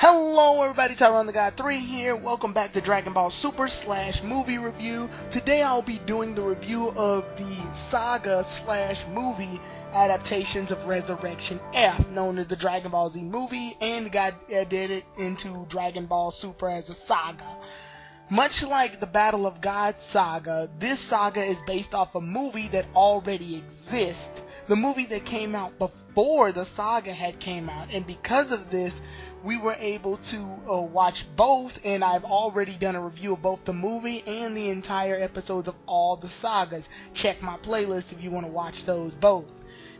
Hello everybody, Tyrone the God 3 here. Welcome back to Dragon Ball Super / movie review. Today I'll be doing the review of the Saga / movie adaptations of Resurrection F, known as the Dragon Ball Z movie, and got edited into Dragon Ball Super as a saga. Much like the Battle of Gods saga, this saga is based off a movie that already exists. The movie that came out before the saga had came out, and because of this, we were able to watch both, and I've already done a review of both the movie and the entire episodes of all the sagas. Check my playlist if you want to watch those both.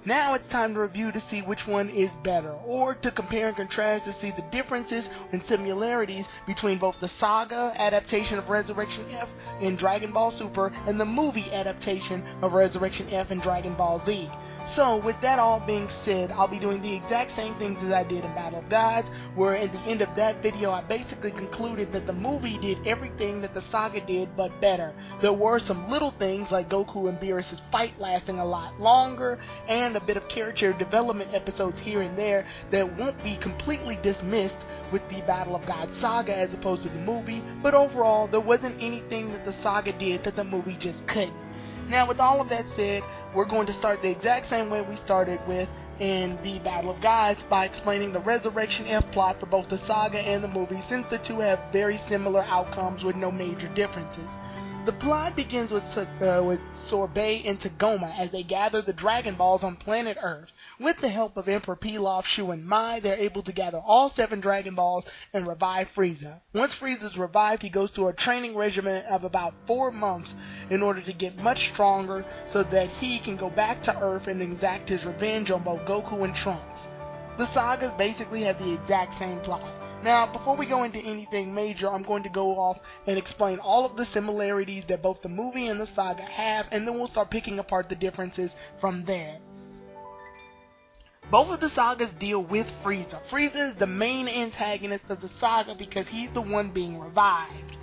Now it's time to review to see which one is better, or to compare and contrast to see the differences and similarities between both the saga adaptation of Resurrection F in Dragon Ball Super and the movie adaptation of Resurrection F in Dragon Ball Z. So, with that all being said, I'll be doing the exact same things as I did in Battle of Gods, where at the end of that video I basically concluded that the movie did everything that the saga did, but better. There were some little things like Goku and Beerus' fight lasting a lot longer, and a bit of character development episodes here and there that won't be completely dismissed with the Battle of Gods saga as opposed to the movie, but overall there wasn't anything that the saga did that the movie just couldn't. Now, with all of that said, we're going to start the exact same way we started with in the Battle of Gods by explaining the Resurrection F plot for both the saga and the movie, since the two have very similar outcomes with no major differences. The plot begins with Sorbet and Tagoma as they gather the Dragon Balls on planet Earth. With the help of Emperor Pilaf, Shu, and Mai, they're able to gather all 7 Dragon Balls and revive Frieza. Once Frieza's revived, he goes through a training regimen of about 4 months in order to get much stronger so that he can go back to Earth and exact his revenge on both Goku and Trunks. The sagas basically have the exact same plot. Now, before we go into anything major, I'm going to go off and explain all of the similarities that both the movie and the saga have, and then we'll start picking apart the differences from there. Both of the sagas deal with Frieza. Frieza is the main antagonist of the saga because he's the one being revived.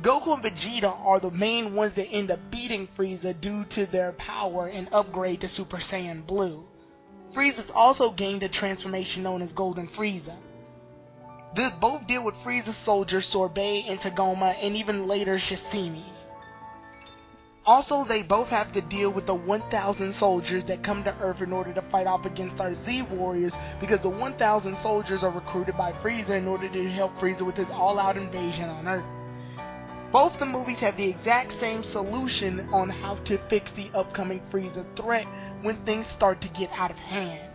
Goku and Vegeta are the main ones that end up beating Frieza due to their power and upgrade to Super Saiyan Blue. Frieza's also gained a transformation known as Golden Frieza. They both deal with Frieza's soldiers Sorbet and Tagoma, and even later Shishimi. Also, they both have to deal with the 1,000 soldiers that come to Earth in order to fight off against our Z warriors, because the 1,000 soldiers are recruited by Frieza in order to help Frieza with his all-out invasion on Earth. Both the movies have the exact same solution on how to fix the upcoming Frieza threat when things start to get out of hand.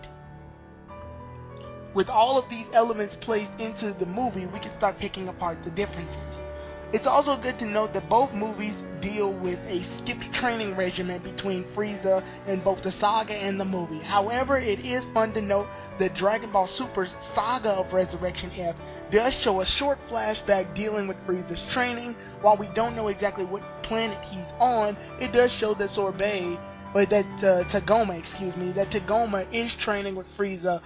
With all of these elements placed into the movie, we can start picking apart the differences. It's also good to note that both movies deal with a skipped training regimen between Frieza in both the saga and the movie. However, it is fun to note that Dragon Ball Super's Saga of Resurrection F does show a short flashback dealing with Frieza's training. While we don't know exactly what planet he's on, it does show that Tagoma is training with Frieza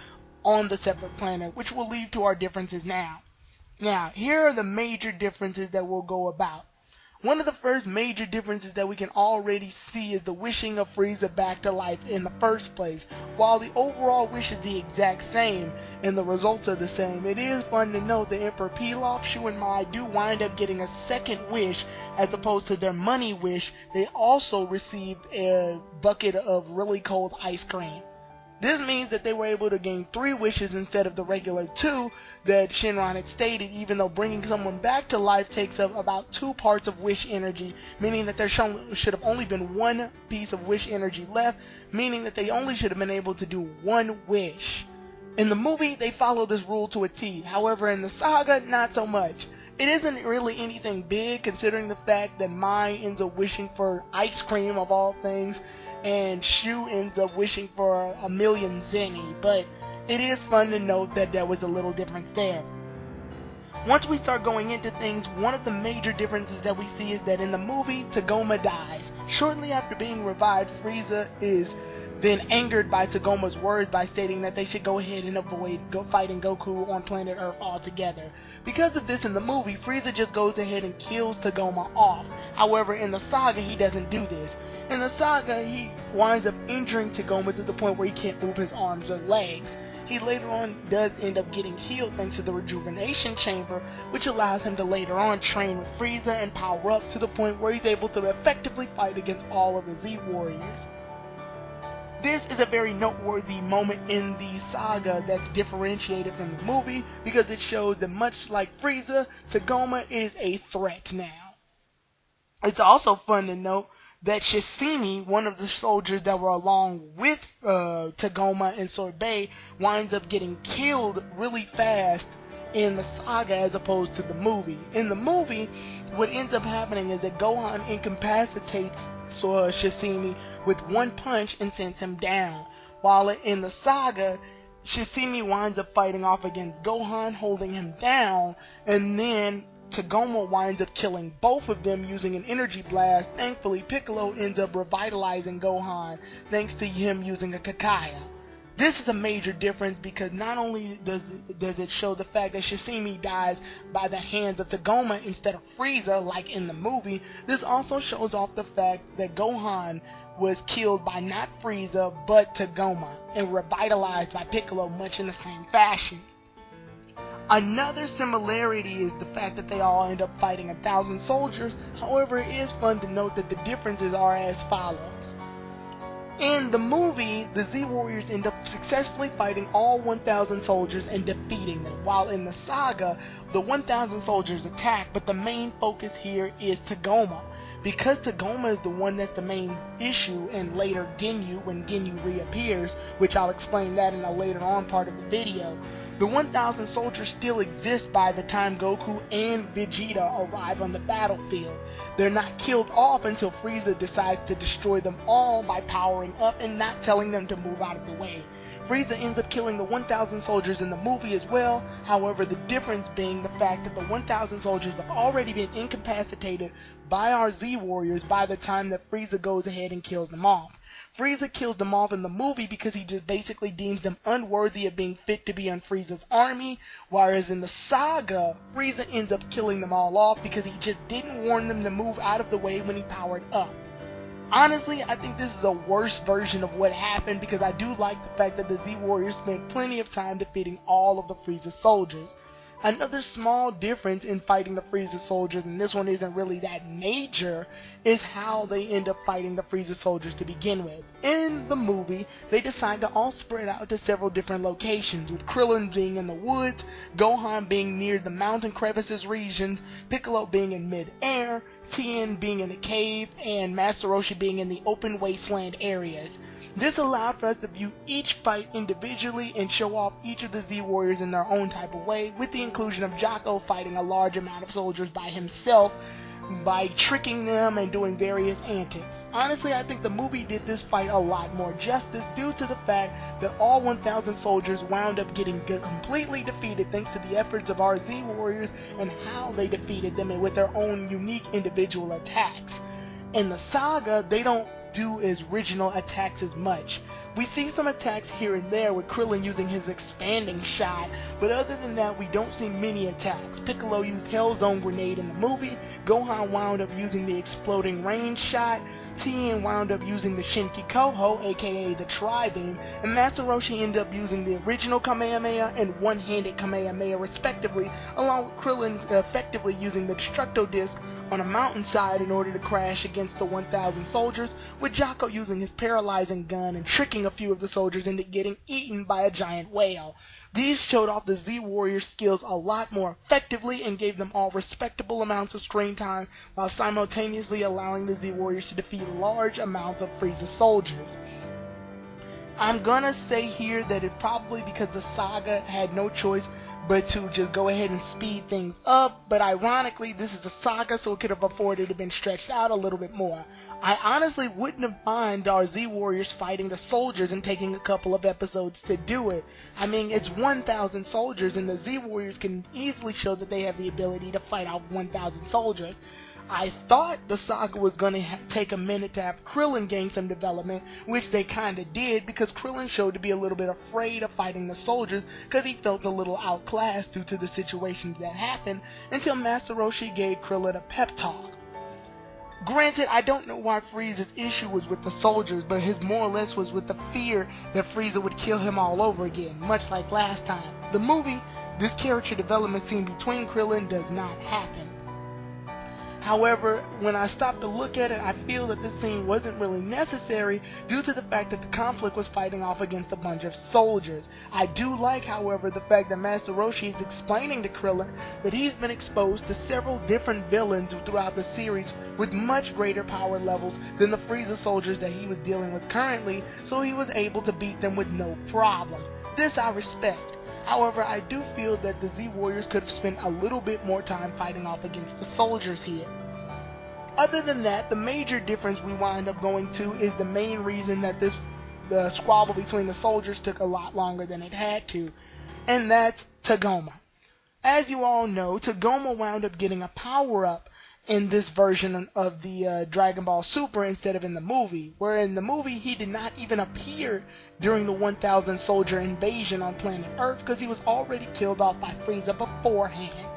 on the separate planet, which will lead to our differences now. Now, here are the major differences that we'll go about. One of the first major differences that we can already see is the wishing of Frieza back to life in the first place. While the overall wish is the exact same and the results are the same, it is fun to note that Emperor Pilaf, Shu, and Mai do wind up getting a second wish as opposed to their money wish. They also received a bucket of really cold ice cream. This means that they were able to gain 3 wishes instead of the regular 2 that Shenron had stated, even though bringing someone back to life takes up about 2 parts of wish energy, meaning that there should have only been 1 piece of wish energy left, meaning that they only should have been able to do 1 wish. In the movie, they follow this rule to a T. However, in the saga, not so much. It isn't really anything big, considering the fact that Mai ends up wishing for ice cream of all things, and Shu ends up wishing for a million zenny, but it is fun to note that there was a little difference there. Once we start going into things, one of the major differences that we see is that in the movie, Tagoma dies. Shortly after being revived, Frieza is then angered by Tagoma's words by stating that they should go ahead and avoid fighting Goku on planet Earth altogether. Because of this, in the movie, Frieza just goes ahead and kills Tagoma off. However, in the saga, he doesn't do this. In the saga, he winds up injuring Tagoma to the point where he can't move his arms or legs. He later on does end up getting healed thanks to the rejuvenation chamber, which allows him to later on train with Frieza and power up to the point where he's able to effectively fight against all of the Z Warriors. This is a very noteworthy moment in the saga that's differentiated from the movie because it shows that much like Frieza, Tagoma is a threat now. It's also fun to note that Shishimi, one of the soldiers that were along with Tagoma and Sorbet, winds up getting killed really fast in the saga as opposed to the movie. In the movie, what ends up happening is that Gohan incapacitates Shishimi with one punch and sends him down, while in the saga, Shishimi winds up fighting off against Gohan, holding him down, and then Tagoma winds up killing both of them using an energy blast. Thankfully, Piccolo ends up revitalizing Gohan thanks to him using a Kakaya. This is a major difference because not only does it show the fact that Shishimi dies by the hands of Tagoma instead of Frieza like in the movie, this also shows off the fact that Gohan was killed by not Frieza but Tagoma and revitalized by Piccolo much in the same fashion. Another similarity is the fact that they all end up fighting 1,000 soldiers. However, it is fun to note that the differences are as follows. In the movie, the Z Warriors end up successfully fighting all 1,000 soldiers and defeating them, while in the saga, the 1,000 soldiers attack, but the main focus here is Tagoma. Because Tagoma is the one that's the main issue, and later Ginyu, when Ginyu reappears, which I'll explain that in a later on part of the video, the 1,000 soldiers still exist by the time Goku and Vegeta arrive on the battlefield. They're not killed off until Frieza decides to destroy them all by powering up and not telling them to move out of the way. Frieza ends up killing the 1,000 soldiers in the movie as well, however the difference being the fact that the 1,000 soldiers have already been incapacitated by our Z Warriors by the time that Frieza goes ahead and kills them off. Frieza kills them off in the movie because he just basically deems them unworthy of being fit to be on Frieza's army, whereas in the saga, Frieza ends up killing them all off because he just didn't warn them to move out of the way when he powered up. Honestly, I think this is a worse version of what happened because I do like the fact that the Z Warriors spent plenty of time defeating all of the Frieza soldiers. Another small difference in fighting the Frieza soldiers, and this one isn't really that major, is how they end up fighting the Frieza soldiers to begin with. In the movie, they decide to all spread out to several different locations, with Krillin being in the woods, Gohan being near the mountain crevices region, Piccolo being in mid-air, Tien being in a cave, and Master Roshi being in the open wasteland areas. This allowed for us to view each fight individually and show off each of the Z Warriors in their own type of way, with the inclusion of Jocko fighting a large amount of soldiers by himself by tricking them and doing various antics. Honestly, I think the movie did this fight a lot more justice due to the fact that all 1,000 soldiers wound up getting completely defeated thanks to the efforts of our Z Warriors and how they defeated them and with their own unique individual attacks. In the saga, they don't do as original attacks as much. We see some attacks here and there with Krillin using his expanding shot, but other than that we don't see many attacks. Piccolo used Hell Zone Grenade in the movie, Gohan wound up using the exploding range shot, Tien wound up using the Shinki Koho, aka the Tri-Beam, and Master Roshi ended up using the original Kamehameha and one-handed Kamehameha respectively, along with Krillin effectively using the Destructo Disc on a mountainside in order to crash against the 1,000 soldiers, with Jocko using his paralyzing gun and tricking a few of the soldiers into getting eaten by a giant whale. These showed off the Z Warrior skills a lot more effectively and gave them all respectable amounts of screen time while simultaneously allowing the Z Warriors to defeat large amounts of Frieza soldiers. I'm gonna say here that it's probably because the saga had no choice but to just go ahead and speed things up, but ironically this is a saga, so it could have afforded to have been stretched out a little bit more. I honestly wouldn't have minded our Z Warriors fighting the soldiers and taking a couple of episodes to do it. I mean, it's 1,000 soldiers and the Z Warriors can easily show that they have the ability to fight off 1,000 soldiers. I thought the saga was going to take a minute to have Krillin gain some development, which they kinda did, because Krillin showed to be a little bit afraid of fighting the soldiers because he felt a little outclassed due to the situations that happened, until Master Roshi gave Krillin a pep talk. Granted, I don't know why Frieza's issue was with the soldiers, but his more or less was with the fear that Frieza would kill him all over again, much like last time. The movie, this character development scene between Krillin does not happen. However, when I stop to look at it, I feel that this scene wasn't really necessary due to the fact that the conflict was fighting off against a bunch of soldiers. I do like, however, the fact that Master Roshi is explaining to Krillin that he's been exposed to several different villains throughout the series with much greater power levels than the Frieza soldiers that he was dealing with currently, so he was able to beat them with no problem. This I respect. However, I do feel that the Z Warriors could have spent a little bit more time fighting off against the soldiers here. Other than that, the major difference we wind up going to is the main reason that the squabble between the soldiers took a lot longer than it had to, and that's Tagoma. As you all know, Tagoma wound up getting a power-up in this version of the Dragon Ball Super instead of in the movie, where in the movie he did not even appear during the 1,000 soldier invasion on planet Earth because he was already killed off by Frieza beforehand.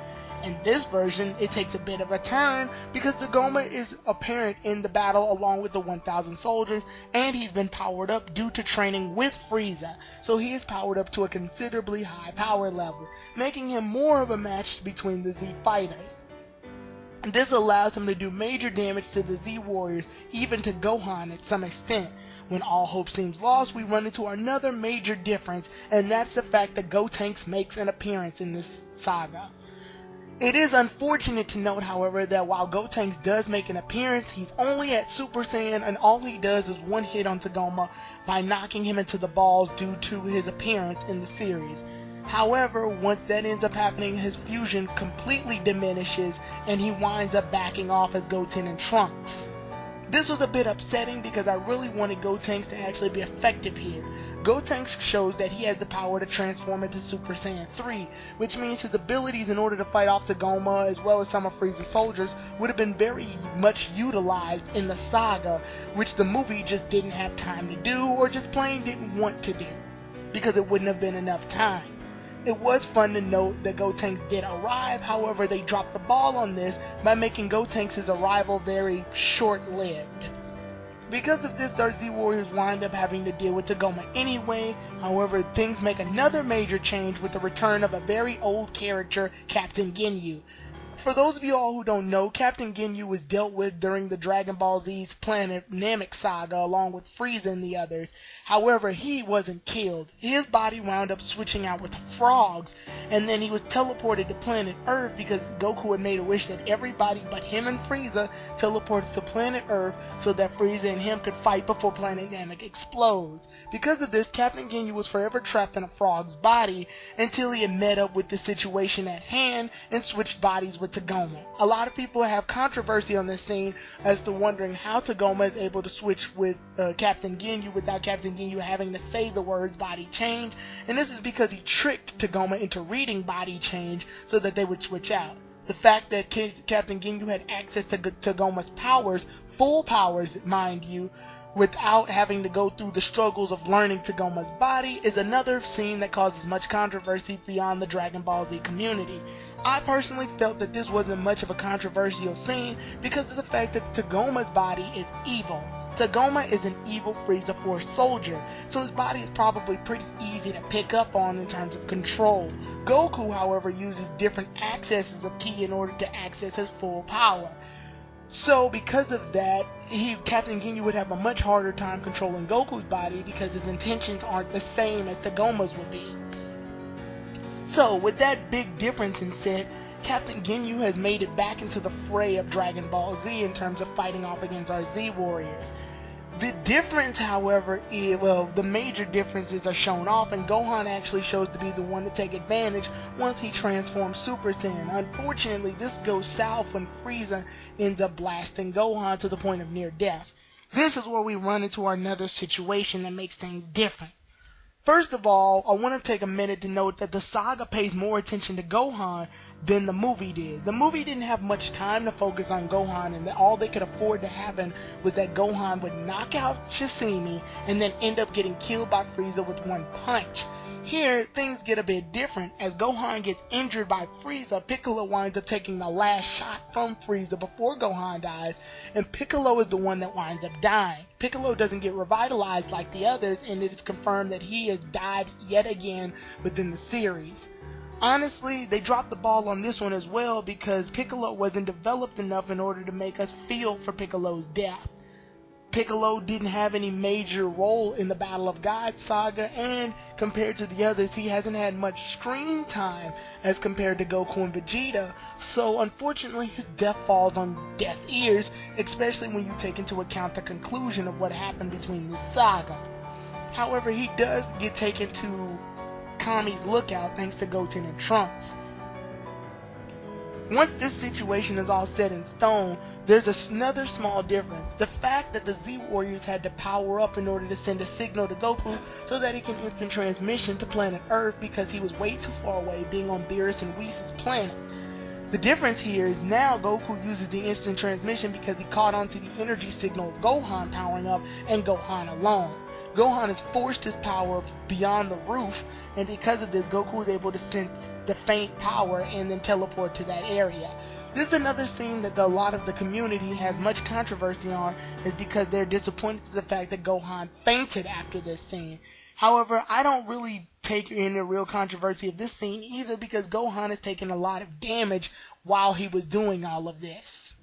In this version, it takes a bit of a turn because Tagoma is apparent in the battle along with the 1,000 soldiers, and he's been powered up due to training with Frieza, so he is powered up to a considerably high power level, making him more of a match between the Z fighters. This allows him to do major damage to the Z Warriors, even to Gohan at some extent. When all hope seems lost, we run into another major difference, and that's the fact that Gotenks makes an appearance in this saga. It is unfortunate to note, however, that while Gotenks does make an appearance, he's only at Super Saiyan, and all he does is one hit on Tagoma by knocking him into the balls due to his appearance in the series. However, once that ends up happening, his fusion completely diminishes and he winds up backing off as Goten and Trunks. This was a bit upsetting because I really wanted Gotenks to actually be effective here. Gotenks shows that he has the power to transform into Super Saiyan 3, which means his abilities in order to fight off Tagoma as well as some of Frieza's soldiers would have been very much utilized in the saga, which the movie just didn't have time to do or just plain didn't want to do, because it wouldn't have been enough time. It was fun to note that Gotenks did arrive, however they dropped the ball on this by making Gotenks' arrival very short-lived. Because of this, our Z Warriors wind up having to deal with Tagoma anyway. However, things make another major change with the return of a very old character, Captain Ginyu. For those of you all who don't know, Captain Ginyu was dealt with during the Dragon Ball Z's Planet Namek saga along with Frieza and the others. However, he wasn't killed. His body wound up switching out with frogs, and then he was teleported to planet Earth because Goku had made a wish that everybody but him and Frieza teleports to planet Earth so that Frieza and him could fight before Planet Namek explodes. Because of this, Captain Ginyu was forever trapped in a frog's body until he had met up with the situation at hand and switched bodies with Tagoma. A lot of people have controversy on this scene as to wondering how Tagoma is able to switch with Captain Ginyu without Captain Ginyu having to say the words body change, and this is because he tricked Tagoma into reading body change so that they would switch out. The fact that Captain Ginyu had access to Tagoma's powers, full powers mind you, without having to go through the struggles of learning Tagoma's body is another scene that causes much controversy beyond the Dragon Ball Z community. I personally felt that this wasn't much of a controversial scene because of the fact that Tagoma's body is evil. Tagoma is an evil Frieza Force soldier, so his body is probably pretty easy to pick up on in terms of control. Goku, however, uses different accesses of ki in order to access his full power. So because of that, Captain Ginyu would have a much harder time controlling Goku's body because his intentions aren't the same as Tagoma's would be. So with that big difference in set, Captain Ginyu has made it back into the fray of Dragon Ball Z in terms of fighting off against our Z Warriors. The difference, however, the major differences are shown off, and Gohan actually shows to be the one to take advantage once he transforms Super Saiyan. Unfortunately, this goes south when Frieza ends up blasting Gohan to the point of near death. This is where we run into another situation that makes things different. First of all, I want to take a minute to note that the saga pays more attention to Gohan than the movie did. The movie didn't have much time to focus on Gohan, and all they could afford to happen was that Gohan would knock out Shishimi and then end up getting killed by Frieza with one punch. Here, things get a bit different. As Gohan gets injured by Frieza, Piccolo winds up taking the last shot from Frieza before Gohan dies, and Piccolo is the one that winds up dying. Piccolo doesn't get revitalized like the others, and it is confirmed that he has died yet again within the series. Honestly, they dropped the ball on this one as well because Piccolo wasn't developed enough in order to make us feel for Piccolo's death. Piccolo didn't have any major role in the Battle of Gods saga, and compared to the others, he hasn't had much screen time as compared to Goku and Vegeta, so unfortunately his death falls on deaf ears, especially when you take into account the conclusion of what happened between this saga. However, he does get taken to Kami's lookout thanks to Goten and Trunks. Once this situation is all set in stone, there's another small difference. The fact that the Z-Warriors had to power up in order to send a signal to Goku so that he can instant transmission to planet Earth because he was way too far away, being on Beerus and Whis' planet. The difference here is now Goku uses the instant transmission because he caught onto the energy signal of Gohan powering up and Gohan alone. Gohan has forced his power beyond the roof, and because of this, Goku is able to sense the faint power and then teleport to that area. This is another scene that a lot of the community has much controversy on, is because they're disappointed to the fact that Gohan fainted after this scene. However, I don't really take any real controversy of this scene either because Gohan has taken a lot of damage while he was doing all of this.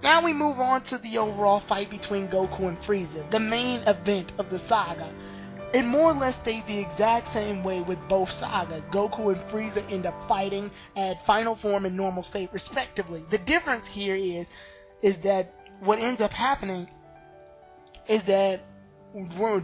Now we move on to the overall fight between Goku and Frieza, the main event of the saga. It more or less stays the exact same way with both sagas. Goku and Frieza end up fighting at final form and normal state respectively. The difference here is that what ends up happening is that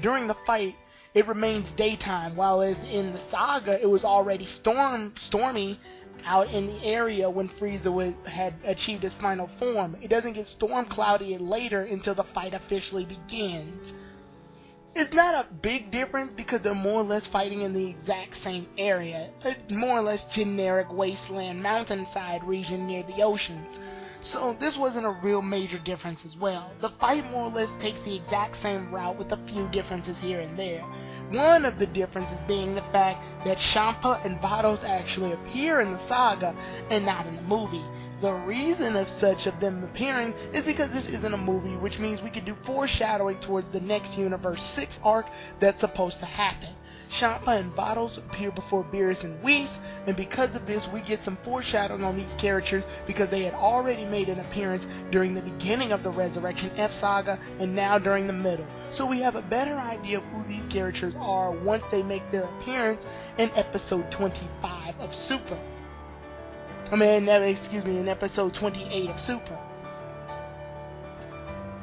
during the fight it remains daytime, while as in the saga it was already stormy out in the area when Frieza had achieved his final form. It doesn't get storm cloudy later until the fight officially begins. It's not a big difference because they're more or less fighting in the exact same area, a more or less generic wasteland mountainside region near the oceans. So this wasn't a real major difference as well. The fight more or less takes the exact same route with a few differences here and there. One of the differences being the fact that Champa and Vados actually appear in the saga and not in the movie. The reason of such of them appearing is because this isn't a movie, which means we could do foreshadowing towards the next Universe 6 arc that's supposed to happen. Champa and Vados appear before Beerus and Whis, and because of this we get some foreshadowing on these characters because they had already made an appearance during the beginning of the Resurrection F saga and now during the middle. So we have a better idea of who these characters are once they make their appearance in episode 25 of Super. in episode 28 of Super.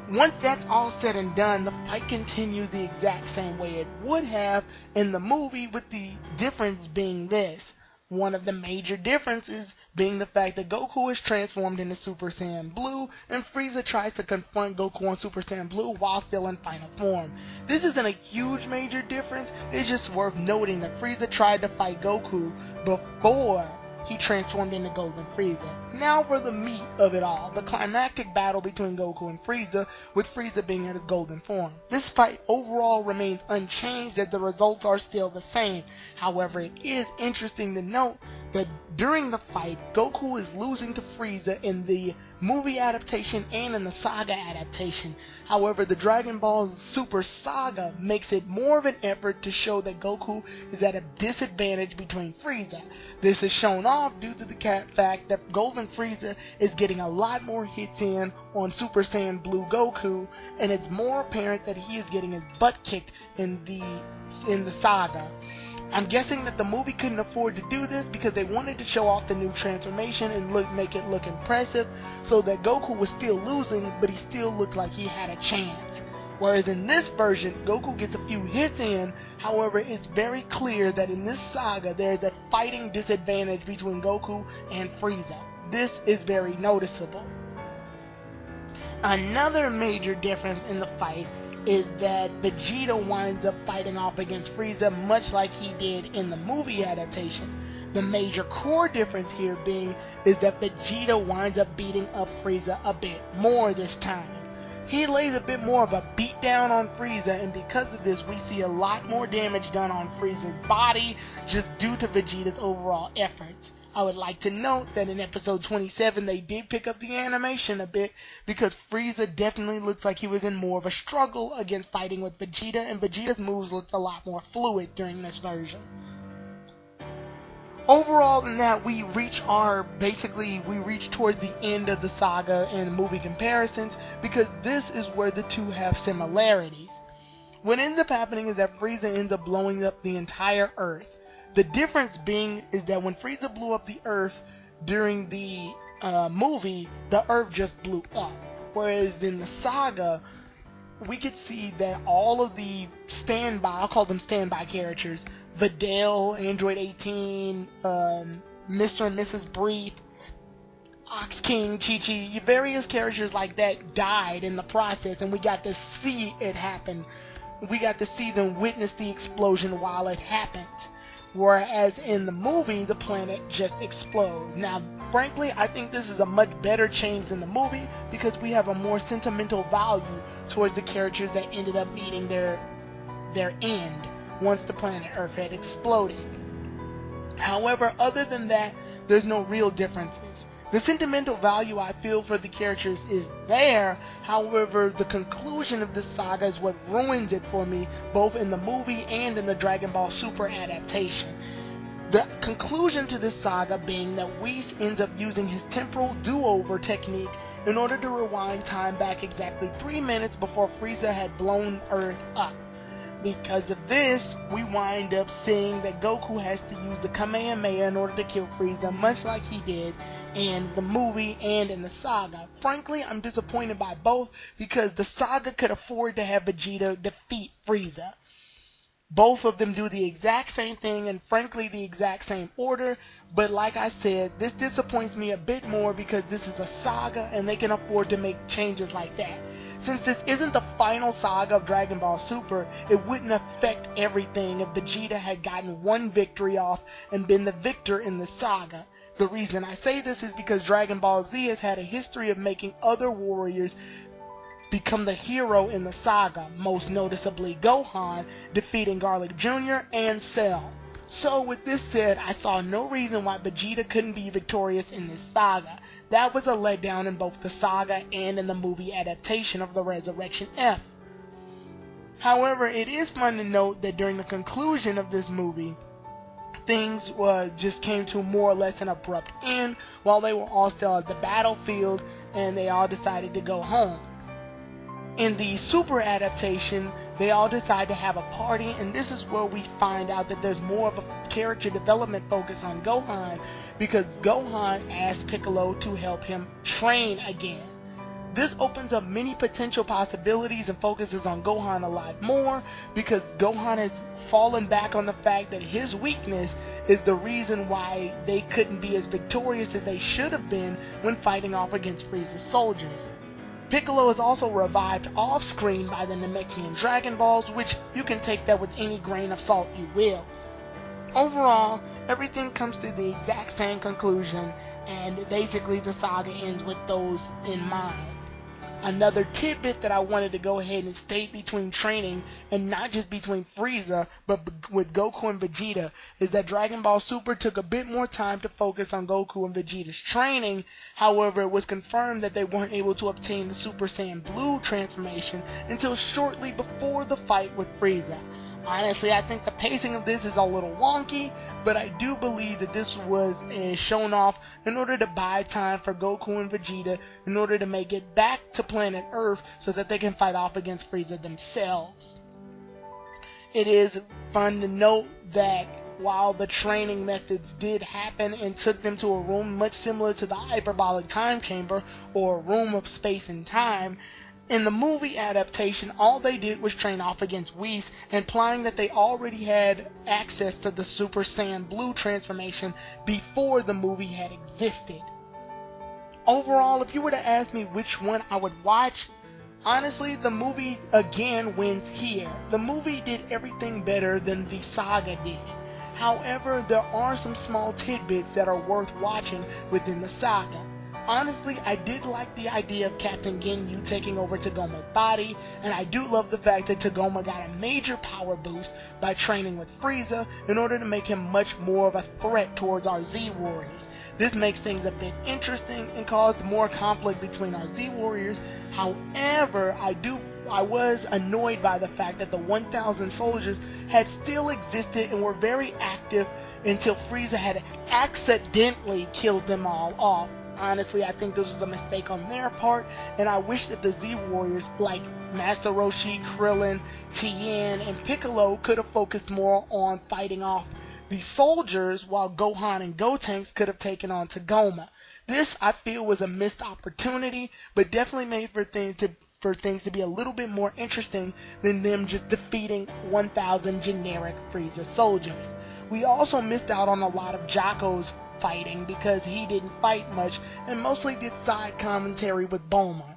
Once that's all said and done, the fight continues the exact same way it would have in the movie, with the difference being this. One of the major differences being the fact that Goku is transformed into Super Saiyan Blue, and Frieza tries to confront Goku on Super Saiyan Blue while still in final form. This isn't a huge major difference, it's just worth noting that Frieza tried to fight Goku before he transformed into Golden Frieza. Now for the meat of it all, the climactic battle between Goku and Frieza, with Frieza being in his golden form. This fight overall remains unchanged as the results are still the same. However, it is interesting to note that during the fight, Goku is losing to Frieza in the movie adaptation and in the saga adaptation. However, the Dragon Ball Super Saga makes it more of an effort to show that Goku is at a disadvantage between Frieza. This is shown off due to the fact that Golden Frieza is getting a lot more hits in on Super Saiyan Blue Goku, and it's more apparent that he is getting his butt kicked in the saga. I'm guessing that the movie couldn't afford to do this because they wanted to show off the new transformation and make it look impressive, so that Goku was still losing, but he still looked like he had a chance. Whereas in this version, Goku gets a few hits in, however it's very clear that in this saga there is a fighting disadvantage between Goku and Frieza. This is very noticeable. Another major difference in the fight is that Vegeta winds up fighting off against Frieza much like he did in the movie adaptation. The major core difference here being is that Vegeta winds up beating up Frieza a bit more this time. He lays a bit more of a beat down on Frieza, and because of this we see a lot more damage done on Frieza's body just due to Vegeta's overall efforts. I would like to note that in episode 27 they did pick up the animation a bit because Frieza definitely looks like he was in more of a struggle against fighting with Vegeta, and Vegeta's moves looked a lot more fluid during this version. Overall in that we reach towards the end of the saga and movie comparisons because this is where the two have similarities. What ends up happening is that Frieza ends up blowing up the entire Earth. The difference being is that when Frieza blew up the Earth during the movie, the Earth just blew up. Whereas in the saga, we could see that all of the I'll call them standby characters, Videl, Android 18, Mr. and Mrs. Brief, Ox King, Chi-Chi, various characters like that died in the process, and we got to see it happen. We got to see them witness the explosion while it happened. Whereas in the movie, the planet just explodes. Now, frankly, I think this is a much better change than the movie because we have a more sentimental value towards the characters that ended up meeting their end once the planet Earth had exploded. However, other than that, there's no real differences. The sentimental value I feel for the characters is there, however, the conclusion of this saga is what ruins it for me, both in the movie and in the Dragon Ball Super adaptation. The conclusion to this saga being that Whis ends up using his temporal do-over technique in order to rewind time back exactly 3 minutes before Frieza had blown Earth up. Because of this, we wind up seeing that Goku has to use the Kamehameha in order to kill Frieza, much like he did in the movie and in the saga. Frankly, I'm disappointed by both because the saga could afford to have Vegeta defeat Frieza. Both of them do the exact same thing and frankly the exact same order, but like I said, this disappoints me a bit more because this is a saga and they can afford to make changes like that. Since this isn't the final saga of Dragon Ball Super, it wouldn't affect everything if Vegeta had gotten one victory off and been the victor in the saga. The reason I say this is because Dragon Ball Z has had a history of making other warriors become the hero in the saga, most noticeably Gohan defeating Garlic Jr. and Cell. So with this said, I saw no reason why Vegeta couldn't be victorious in this saga. That was a letdown in both the saga and in the movie adaptation of the Resurrection F. However, it is fun to note that during the conclusion of this movie, things just came to more or less an abrupt end while they were all still at the battlefield and they all decided to go home. In the Super adaptation, they all decide to have a party, and this is where we find out that there's more of a character development focus on Gohan because Gohan asked Piccolo to help him train again. This opens up many potential possibilities and focuses on Gohan a lot more because Gohan has fallen back on the fact that his weakness is the reason why they couldn't be as victorious as they should have been when fighting off against Frieza's soldiers. Piccolo is also revived off-screen by the Namekian Dragon Balls, which you can take that with any grain of salt you will. Overall, everything comes to the exact same conclusion, and basically the saga ends with those in mind. Another tidbit that I wanted to go ahead and state between training, and not just between Frieza, but with Goku and Vegeta, is that Dragon Ball Super took a bit more time to focus on Goku and Vegeta's training. However, it was confirmed that they weren't able to obtain the Super Saiyan Blue transformation until shortly before the fight with Frieza. Honestly, I think the pacing of this is a little wonky, but I do believe that this was shown off in order to buy time for Goku and Vegeta in order to make it back to planet Earth so that they can fight off against Frieza themselves. It is fun to note that while the training methods did happen and took them to a room much similar to the hyperbolic time chamber or a room of space and time, in the movie adaptation, all they did was train off against Whis, implying that they already had access to the Super Saiyan Blue transformation before the movie had existed. Overall, if you were to ask me which one I would watch, Honestly, the movie again wins here. The movie did everything better than the saga did. However, there are some small tidbits that are worth watching within the saga. Honestly, I did like the idea of Captain Ginyu taking over Tagoma's body, and I do love the fact that Tagoma got a major power boost by training with Frieza in order to make him much more of a threat towards our Z Warriors. This makes things a bit interesting and caused more conflict between our Z Warriors. However, I was annoyed by the fact that the 1,000 soldiers had still existed and were very active until Frieza had accidentally killed them all off. Honestly, I think this was a mistake on their part, and I wish that the Z Warriors like Master Roshi, Krillin, Tien, and Piccolo could have focused more on fighting off the soldiers, while Gohan and Gotenks could have taken on Tagoma. This, I feel, was a missed opportunity, but definitely made for things to be a little bit more interesting than them just defeating 1,000 generic Frieza soldiers. We also missed out on a lot of Jocko's fighting because he didn't fight much and mostly did side commentary with Bulma.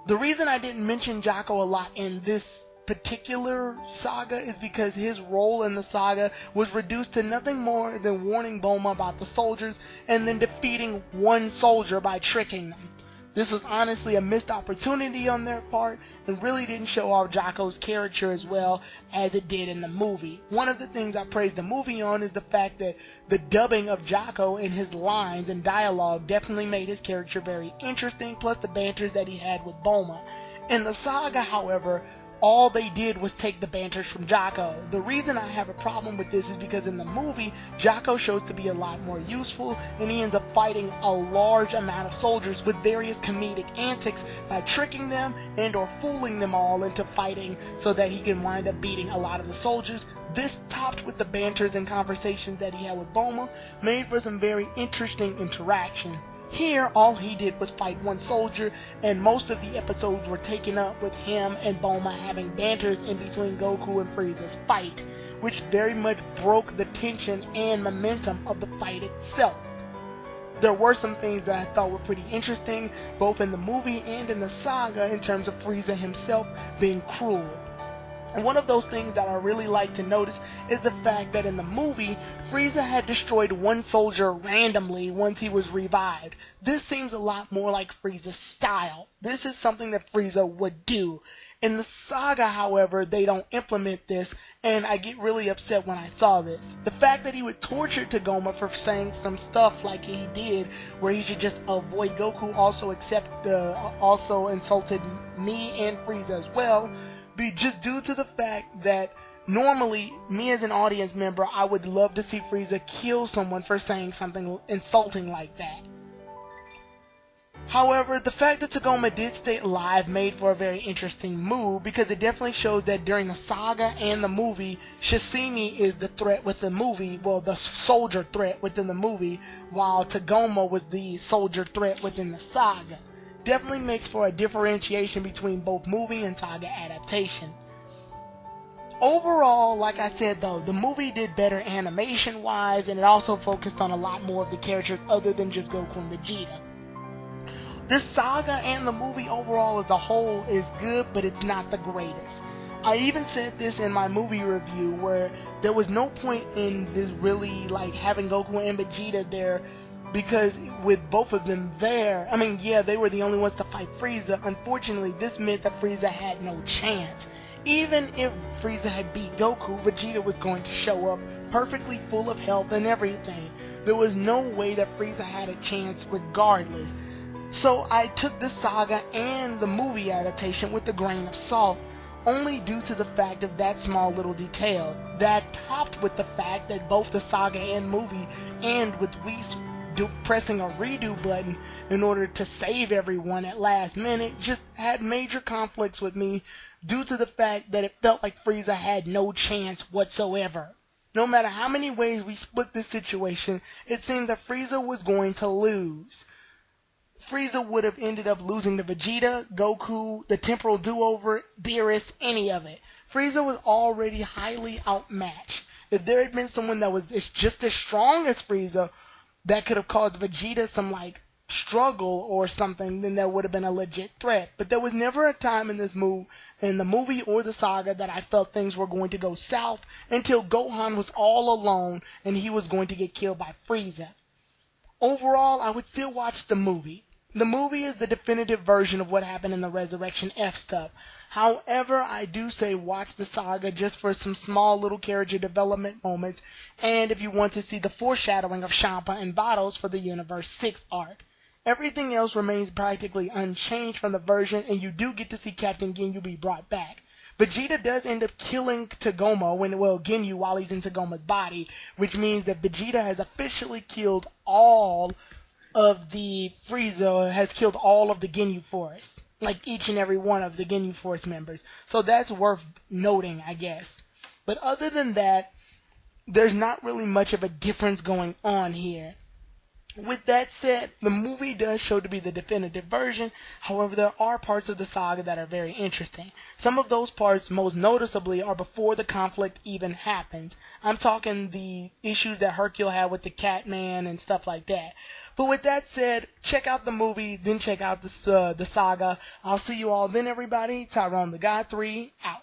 The reason I didn't mention Jocko a lot in this particular saga is because his role in the saga was reduced to nothing more than warning Bulma about the soldiers and then defeating one soldier by tricking them. This was honestly a missed opportunity on their part and really didn't show off Jocko's character as well as it did in the movie. One of the things I praise the movie on is the fact that the dubbing of Jocko and his lines and dialogue definitely made his character very interesting, plus the banters that he had with Bulma. In the saga, however, all they did was take the banters from Jocko. The reason I have a problem with this is because in the movie, Jocko shows to be a lot more useful, and he ends up fighting a large amount of soldiers with various comedic antics by tricking them and or fooling them all into fighting so that he can wind up beating a lot of the soldiers. This, topped with the banters and conversations that he had with Bulma, made for some very interesting interaction. Here, all he did was fight one soldier, and most of the episodes were taken up with him and Bulma having banters in between Goku and Frieza's fight, which very much broke the tension and momentum of the fight itself. There were some things that I thought were pretty interesting, both in the movie and in the saga, in terms of Frieza himself being cruel. And one of those things that I really like to notice is the fact that in the movie, Frieza had destroyed one soldier randomly once he was revived. This seems a lot more like Frieza's style. This is something that Frieza would do. In the saga, however, they don't implement this, and I get really upset when I saw this. The fact that he would torture Tagoma for saying some stuff like he did, where he should just avoid Goku, also insulted me and Frieza as well, be just due to the fact that normally, me as an audience member, I would love to see Frieza kill someone for saying something insulting like that. However, the fact that Tagoma did stay alive made for a very interesting move, because it definitely shows that during the saga and the movie, Shishimi is the threat with the movie, well, the soldier threat within the movie, while Tagoma was the soldier threat within the saga. Definitely makes for a differentiation between both movie and saga adaptation. Overall, like I said though, the movie did better animation wise, and it also focused on a lot more of the characters other than just Goku and Vegeta. This saga and the movie overall as a whole is good, but it's not the greatest. I even said this in my movie review, where there was no point in this really like having Goku and Vegeta there, because with both of them there, I mean, yeah, they were the only ones to fight Frieza. Unfortunately, this meant that Frieza had no chance. Even if Frieza had beat Goku, Vegeta was going to show up perfectly full of health and everything. There was no way that Frieza had a chance regardless. So I took this saga and the movie adaptation with a grain of salt, only due to the fact of that small little detail. That, topped with the fact that both the saga and movie end with Whis pressing a redo button in order to save everyone at last minute, just had major conflicts with me due to the fact that it felt like Frieza had no chance whatsoever. No matter how many ways we split this situation, it seemed that Frieza was going to lose. Frieza would have ended up losing to Vegeta, Goku, the Temporal Do-Over, Beerus, any of it. Frieza was already highly outmatched. If there had been someone that was just as strong as Frieza, that could have caused Vegeta some struggle or something, then there would have been a legit threat. But there was never a time in the movie or the saga, that I felt things were going to go south until Gohan was all alone and he was going to get killed by Frieza. Overall, I would still watch the movie. The movie is the definitive version of what happened in the Resurrection F stuff. However, I do say watch the saga just for some small little character development moments, and if you want to see the foreshadowing of Champa and Vados for the Universe 6 arc. Everything else remains practically unchanged from the version, and you do get to see Captain Ginyu be brought back. Vegeta does end up killing Ginyu while he's in Tagoma's body, which means that Vegeta has officially killed all of the Frieza, has killed all of the Ginyu Force. Like each and every one of the Ginyu Force members. So that's worth noting, I guess. But other than that, there's not really much of a difference going on here. With that said, the movie does show to be the definitive version. However, there are parts of the saga that are very interesting. Some of those parts, most noticeably, are before the conflict even happens. I'm talking the issues that Hercule had with the Catman and stuff like that. But with that said, check out the movie, then check out the saga. I'll see you all then, everybody. Tyrone the God 3, out.